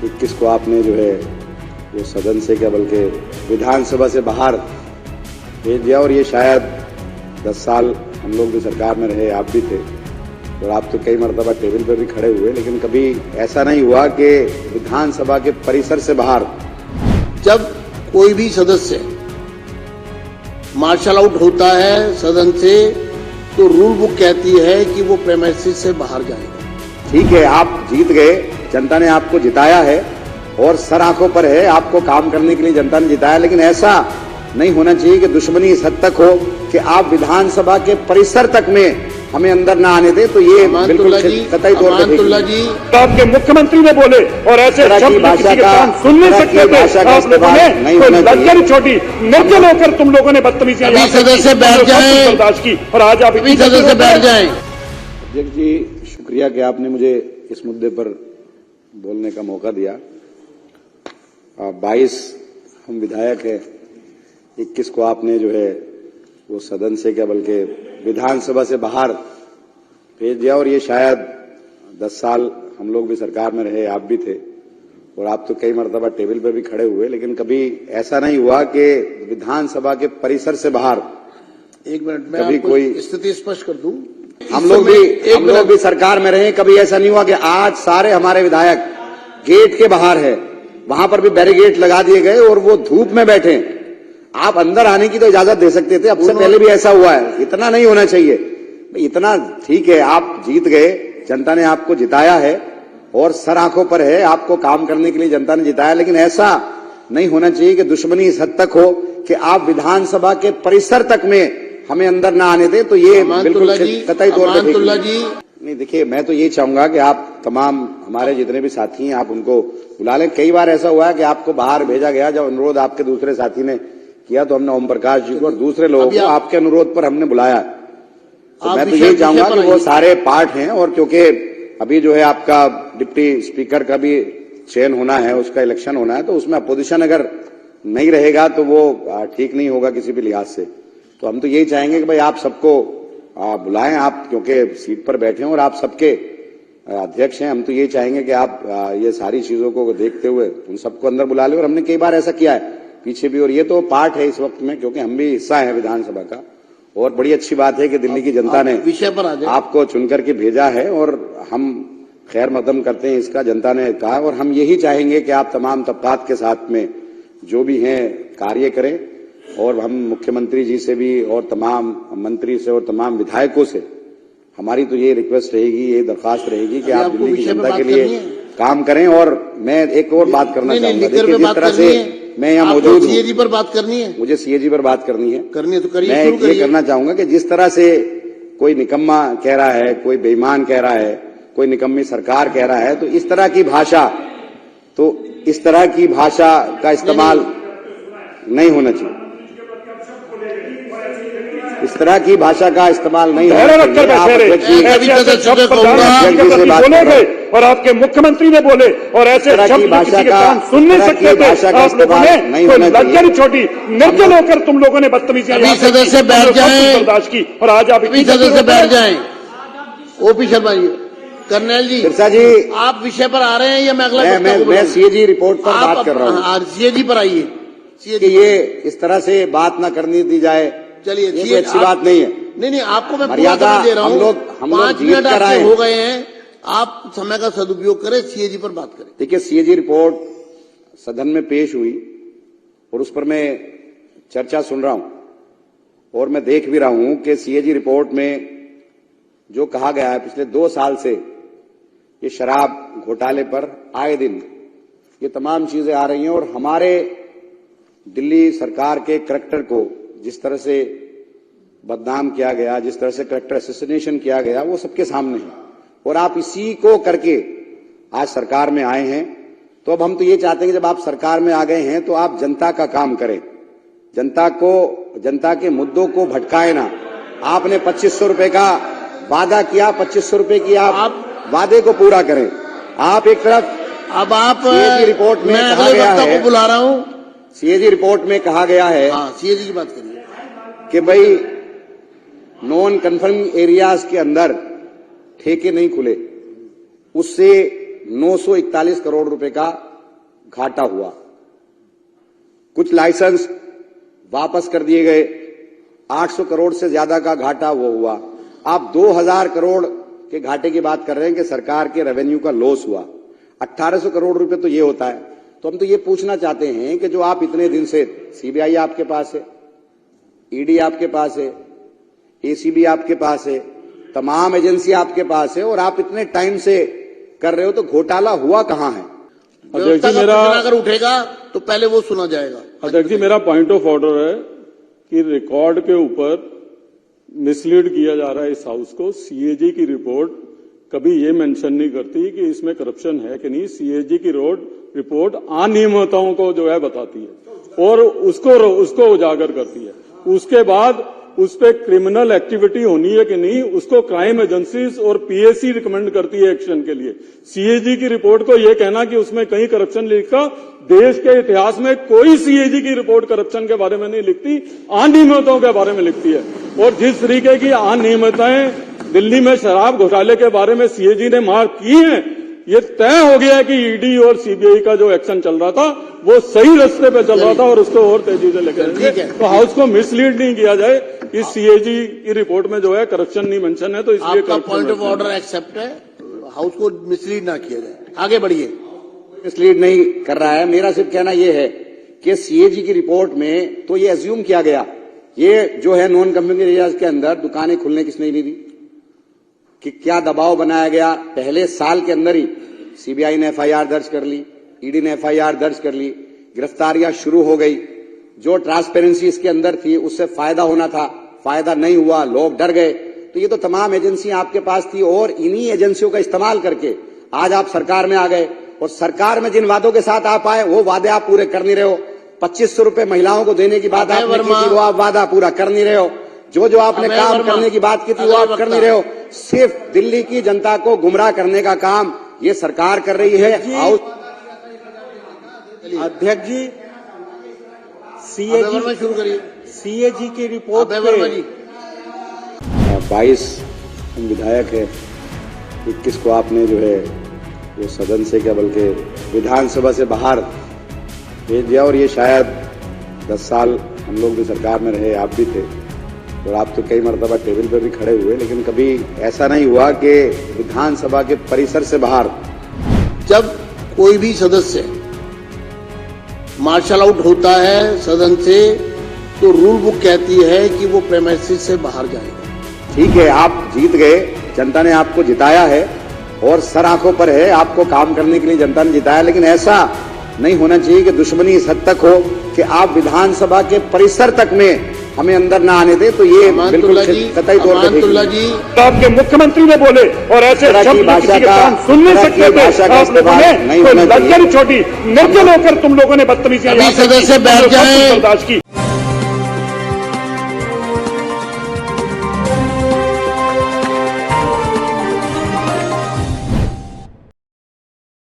21 को आपने जो है वो सदन से क्या बल्कि विधानसभा से बाहर भेज दिया। और ये शायद 10 साल हम लोग भी सरकार में रहे, आप भी थे, और आप तो कई मरतबा टेबल पर भी खड़े हुए, लेकिन कभी ऐसा नहीं हुआ कि विधानसभा के परिसर से बाहर। जब कोई भी सदस्य मार्शल आउट होता है सदन से तो रूल बुक कहती है कि वो प्रेमाइसिस से बाहर जाएगा। ठीक है, आप जीत गए, जनता ने आपको जिताया है और सर आंखों पर है, आपको काम करने के लिए जनता ने जिताया, लेकिन ऐसा नहीं होना चाहिए कि दुश्मनी इस हद तक हो कि आप विधानसभा के परिसर तक में हमें अंदर ना आने दें। तो ये बिल्कुल कतई तौर पर जी तो आपके मुख्यमंत्री ने बोले और ऐसे शब्द किसी के कान सुन नहीं सकते थे। आप लोगों ने कोई लज्जा नहीं छोड़ी, निर्जल होकर तुम लोगों ने बदतमीजी सदस्य बैठ जाए बर्दाश्त की और आज आप सदस्य बैठ जाए। अध्यक्ष जी, शुक्रिया कि आपने मुझे इस मुद्दे पर बोलने का मौका दिया। 22 हम विधायक हैं, 21 को आपने जो है वो सदन से क्या बल्कि विधानसभा से बाहर भेज दिया। और ये शायद 10 साल हम लोग भी सरकार में रहे, आप भी थे, और आप तो कई मरतबा टेबल पर भी खड़े हुए, लेकिन कभी ऐसा नहीं हुआ कि विधानसभा के परिसर से बाहर। एक मिनट में कभी कोई स्थिति स्पष्ट कर दूं। हम लोग भी सरकार में रहे, कभी ऐसा नहीं हुआ कि आज सारे हमारे विधायक गेट के बाहर है, वहां पर भी बैरिकेड लगा दिए गए और वो धूप में बैठे। आप अंदर आने की तो इजाजत दे सकते थे, अब से पहले भी ऐसा हुआ है। इतना नहीं होना चाहिए, इतना ठीक है, आप जीत गए, जनता ने आपको जिताया है और सर आंखों पर है, आपको काम करने के लिए जनता ने जिताया, लेकिन ऐसा नहीं होना चाहिए कि दुश्मनी इस हद तक हो कि आप विधानसभा के परिसर तक में हमें अंदर ना आने दें। तो ये बिल्कुल कतई तौर पर नहीं। देखिए, मैं तो ये चाहूंगा कि आप तमाम हमारे जितने भी साथी हैं आप उनको बुला लें। कई बार ऐसा हुआ है कि आपको बाहर भेजा गया, जब अनुरोध आपके दूसरे साथी ने किया तो हमने ओम प्रकाश जी को और दूसरे लोगों को आपके अनुरोध पर हमने बुलाया। तो मैं तो ये चाहूंगा कि वो सारे पार्ट हैं, और क्योंकि अभी जो है आपका डिप्टी स्पीकर का भी चयन होना है, उसका इलेक्शन होना है, तो उसमें अपोजिशन अगर नहीं रहेगा तो वो ठीक नहीं होगा किसी भी लिहाज से। तो हम तो यही चाहेंगे कि भाई आप सबको बुलाएं, आप क्योंकि सीट पर बैठे हैं और आप सबके अध्यक्ष हैं। हम तो ये चाहेंगे कि आप ये सारी चीजों को देखते हुए उन सबको अंदर बुला लें, और हमने कई बार ऐसा किया है पीछे भी, और ये तो पार्ट है इस वक्त में, क्योंकि हम भी हिस्सा है विधानसभा का। और बड़ी अच्छी बात है कि दिल्ली की जनता ने विषय पर आपको चुनकर के भेजा है, और हम खैर मकदम करते हैं इसका, जनता ने कहा, और हम यही चाहेंगे कि आप तमाम तबकात के साथ में जो भी हैं कार्य करें। और हम मुख्यमंत्री जी से भी और तमाम मंत्री से और तमाम विधायकों से हमारी तो ये रिक्वेस्ट रहेगी, ये दरख्वास्त रहेगी कि आप दिल्ली की जनता के लिए काम करें। और मैं एक और बात करना चाहूंगा, देखिए जिस तरह से मैं यहाँ मौजूद हूँ, सीएजी पर बात करनी है, मुझे सीएजी पर बात करनी है तो करिए। मैं ये करना चाहूंगा कि जिस तरह से कोई निकम्मा कह रहा है, कोई बेईमान कह रहा है, कोई निकम्मी सरकार कह रहा है, तो इस तरह की भाषा का इस्तेमाल नहीं होना चाहिए। इस तरह की भाषा का इस्तेमाल नहीं होना चाहिए। और आपके मुख्यमंत्री ने बोले और ऐसे शब्द किसी के कान सुन नहीं सकते थे। आप लोगों ने कोई लज्जा नहीं छोड़ी, निर्जल होकर तुम लोगों ने बदतमीजी सदस्य बैठ जाए बर्दाश्त की और आज आप सदस्य बैठ जाए। ओपी शर्मा जी, कर्नल जी, सिरसा जी, आप विषय पर आ रहे हैं या मैं अगला? मैं सीएजी रिपोर्ट पर बात कर रहा हूँ। सीएजी पर आइए। कि ये इस तरह से बात ना करनी दी जाए, चलिए, ये अच्छी बात नहीं है। नहीं, आपको मैं मर्यादा दे रहा हूँ। हम लोग 5 मिनट आपके हो गए हैं, आप समय का सदुपयोग करें, सीएजी पर बात करें। देखिए, सीएजी रिपोर्ट सदन में पेश हुई और उस पर मैं चर्चा सुन रहा हूं, और मैं देख भी रहा हूं कि सीएजी रिपोर्ट में जो कहा गया है, पिछले 2 साल से ये शराब घोटाले पर आए दिन ये तमाम चीजें आ रही हैं, और हमारे दिल्ली सरकार के करैक्टर को जिस तरह से बदनाम किया गया, जिस तरह से करैक्टर असैसिनेशन किया गया, वो सबके सामने है। और आप इसी को करके आज सरकार में आए हैं। तो अब हम तो ये चाहते हैं कि जब आप सरकार में आ गए हैं तो आप जनता का काम करें, जनता के मुद्दों को भटकाए ना। आपने 2500 रुपए का वादा किया, 2500 रुपए की आप वादे को पूरा करें। आप एक तरफ, अब आप सीएजी रिपोर्ट में कहा गया है, को बुला रहा हूं, सीएजी रिपोर्ट में कहा गया है, सीएजी की बात करिए, कि भाई नॉन कन्फर्मिंग एरियाज के अंदर ठेके नहीं खुले, उससे 941 करोड़ रुपए का घाटा हुआ, कुछ लाइसेंस वापस कर दिए गए, 800 करोड़ से ज्यादा का घाटा वो हुआ। आप 2000 करोड़ के घाटे की बात कर रहे हैं कि सरकार के रेवेन्यू का लॉस हुआ। 1800 करोड़ रुपए तो ये होता है। तो हम तो ये पूछना चाहते हैं कि जो आप इतने दिन से, सीबीआई आपके पास है, ईडी आपके पास है, एसीबी आपके पास है, तमाम एजेंसी आपके पास है, और आप इतने टाइम से कर रहे हो, तो घोटाला हुआ कहां है? व्यवस्था का प्रश्न अगर उठेगा तो पहले वो सुना जाएगा। अध्यक्ष जी, मेरा पॉइंट ऑफ ऑर्डर है कि रिकॉर्ड के ऊपर मिसलीड किया जा रहा है इस हाउस को। सीएजी की रिपोर्ट कभी ये मेंशन नहीं करती कि इसमें करप्शन है कि नहीं। सीएजी की रिपोर्ट अनियमितताओं को जो है बताती है और उसको उजागर करती है। उसके बाद उस पर क्रिमिनल एक्टिविटी होनी है कि नहीं, उसको क्राइम एजेंसीज और पीएसी रिकमेंड करती है एक्शन के लिए। सीएजी की रिपोर्ट को यह कहना कि उसमें कहीं करप्शन लिखा, देश के इतिहास में कोई सीएजी की रिपोर्ट करप्शन के बारे में नहीं लिखती, अनियमितताओं के बारे में लिखती है। और जिस तरीके की अनियमितताएं दिल्ली में शराब घोटाले के बारे में सीएजी ने मार्क की है, ये तय हो गया है कि ईडी और सीबीआई का जो एक्शन चल रहा था वो सही रास्ते पे चल रहा था और उसको और तेजी से लेकर जाएंगे। तो हाउस को मिसलीड नहीं किया जाए। इस सीएजी की रिपोर्ट में जो है करप्शन नहीं मेंशन है, तो इसलिए आपका पॉइंट ऑफ ऑर्डर एक्सेप्ट है, हाउस को मिसलीड ना किया जाए। आगे बढ़िए। मिसलीड नहीं कर रहा है, मेरा सिर्फ कहना यह है कि सीएजी की रिपोर्ट में तो ये अज्यूम किया गया, ये जो है नॉन कंप्यूटिंग एरियाज के अंदर दुकानें खुलने किसने नहीं दी, कि क्या दबाव बनाया गया। पहले साल के अंदर ही सीबीआई ने एफआईआर दर्ज कर ली, ईडी ने एफआईआर दर्ज कर ली, गिरफ्तारियां शुरू हो गई। जो ट्रांसपेरेंसी इसके अंदर थी उससे फायदा होना था, फायदा नहीं हुआ, लोग डर गए। तो ये तो तमाम एजेंसियां आपके पास थी और इन्हीं एजेंसियों का इस्तेमाल करके आज आप सरकार में आ गए। और सरकार में जिन वादों के साथ आप आए वो वादे आप पूरे कर नहीं रहे हो। 2500 रुपए महिलाओं को देने की बात आपने की थी, वो आप वादा पूरा कर नहीं रहे हो। जो आपने काम करने की बात की थी वो आप कर नहीं रहे हो। सिर्फ दिल्ली की जनता को गुमराह करने का काम ये सरकार कर रही है। अध्यक्ष जी, शुरू करिए। सीएजी की रिपोर्ट पे 22 विधायक है, 21 को आपने जो है वो सदन से क्या बल्कि विधानसभा से बाहर भेज दिया। और ये शायद 10 साल हम लोग भी सरकार में रहे, आप भी थे, और आप तो कई मरतबा टेबल पर भी खड़े हुए, लेकिन कभी ऐसा नहीं हुआ कि विधानसभा के परिसर से बाहर। जब कोई भी सदस्य मार्शल आउट होता है सदन से तो रूल बुक कहती है कि वो प्रेमाइसिस से बाहर जाएगा। ठीक है, आप जीत गए, जनता ने आपको जिताया है और सर आंखों पर है, आपको काम करने के लिए जनता ने जिताया। लेकिन ऐसा नहीं होना चाहिए कि दुश्मनी इस हद तक हो कि आप विधानसभा के परिसर तक में हमें अंदर ना आने दे। तो ये बिल्कुल कतई तौर पर जी आपके मुख्यमंत्री ने बोले और ऐसे शब्द किसी के कान सुन नहीं सकते थे। आप लोगों ने कोई लज्जा नहीं छोड़ी, निर्जल होकर तुम लोगों ने बदतमीजी सदस्य बैठ जाए। बर्दाश्त की।